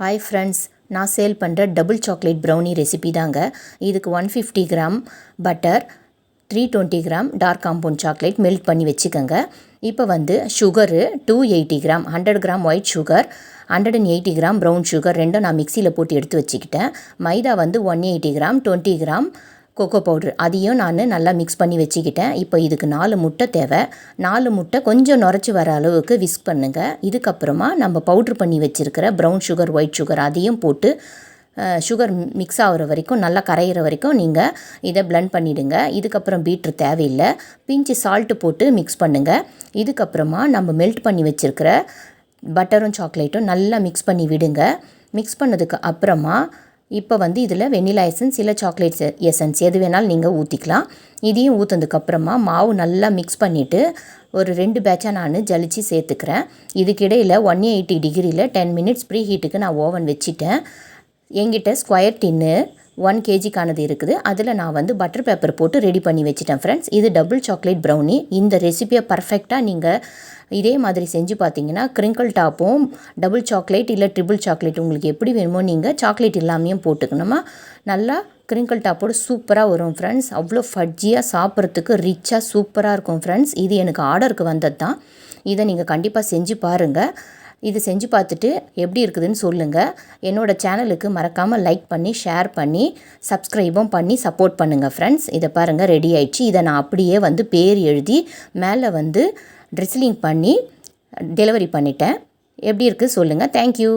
Hi friends, நான் sale பண்ணுற double chocolate brownie recipe தாங்க. இதுக்கு 150 gram butter, 320 gram dark compound chocolate melt பண்ணி வச்சுக்கோங்க. இப்போ sugar 280 gram, 100 gram white sugar, 180 gram brown sugar ரெண்டும் நான் மிக்சியில் போட்டு எடுத்து வச்சுக்கிட்டேன். Maida 180 gram, 20 gram cocoa powder அதையும் நான் நல்லா மிக்ஸ் பண்ணி வச்சுக்கிட்டேன். இப்போ இதுக்கு 4 முட்டை தேவை. 4 முட்டை கொஞ்சம் நுரைச்சி வர அளவுக்கு விஸ்க் பண்ணுங்கள். இதுக்கப்புறமா நம்ம பவுட்ரு பண்ணி வச்சுருக்கிற ப்ரௌன் சுகர், ஒயிட் சுகர் அதையும் போட்டு சுகர் மிக்ஸ் ஆகிற வரைக்கும், நல்லா கரையிற வரைக்கும் நீங்கள் இதை பிளெண்ட் பண்ணிவிடுங்க. இதுக்கப்புறம் பீட்ரு தேவையில்லை. பிஞ்சு சால்ட்டு போட்டு மிக்ஸ் பண்ணுங்கள். இதுக்கப்புறமா நம்ம மெல்ட் பண்ணி வச்சுருக்கிற பட்டரும் சாக்லேட்டும் நல்லா மிக்ஸ் பண்ணி விடுங்க. மிக்ஸ் பண்ணதுக்கு அப்புறமா இப்போ இதில் வெண்ணிலா எசன்ஸ் இல்லை சாக்லேட் எசன்ஸ் எது வேணாலும் நீங்கள் ஊற்றிக்கலாம். இதையும் ஊற்றுனதுக்கப்புறமா மாவு நல்லா மிக்ஸ் பண்ணிவிட்டு ஒரு 2 பேட்சாக நான் ஜலிச்சு சேர்த்துக்கிறேன். இதுக்கிடையில் 180 டிகிரியில் 10 மினிட்ஸ் ப்ரீ ஹீட்டுக்கு நான் ஓவன் வச்சுட்டேன். என்கிட்ட ஸ்கொயர் டின்னு 1 kgக்கானது இருக்குது. அதில் நான் பட்டர் பேப்பர் போட்டு ரெடி பண்ணி வச்சுட்டேன் ஃப்ரெண்ட்ஸ். இது டபுள் சாக்லேட் ப்ரௌனி. இந்த ரெசிபியை பர்ஃபெக்டாக நீங்கள் இதே மாதிரி செஞ்சு பார்த்தீங்கன்னா கிரிங்கிள் டாப்பும் டபுள் சாக்லேட் இல்லை ட்ரிபிள் சாக்லேட் உங்களுக்கு எப்படி வேணுமோ நீங்கள் சாக்லேட் இல்லாமையும் போட்டுக்கணுமா நல்லா கிரிங்கிள் டாப்போடு சூப்பராக வரும் ஃப்ரெண்ட்ஸ். அவ்வளோ ஃபட்ஜியாக சாப்பிட்றதுக்கு ரிச்சாக சூப்பராக இருக்கும் ஃப்ரெண்ட்ஸ். இது எனக்கு ஆர்டருக்கு வந்தது தான். இதை நீங்கள் கண்டிப்பாக செஞ்சு பாருங்கள். இது செஞ்சு பார்த்துட்டு எப்படி இருக்குதுன்னு சொல்லுங்கள். என்னோடய சேனலுக்கு மறக்காமல் லைக் பண்ணி, ஷேர் பண்ணி, சப்ஸ்கிரைபும் பண்ணி சப்போர்ட் பண்ணுங்கள் ஃப்ரெண்ட்ஸ். இதை பாருங்கள், ரெடி ஆயிடுச்சு. இதை நான் அப்படியே பேர் எழுதி மேலே ட்ரெஸ்லிங் பண்ணி டெலிவரி பண்ணிட்டேன். எப்படி இருக்குது சொல்லுங்கள். தேங்க்யூ.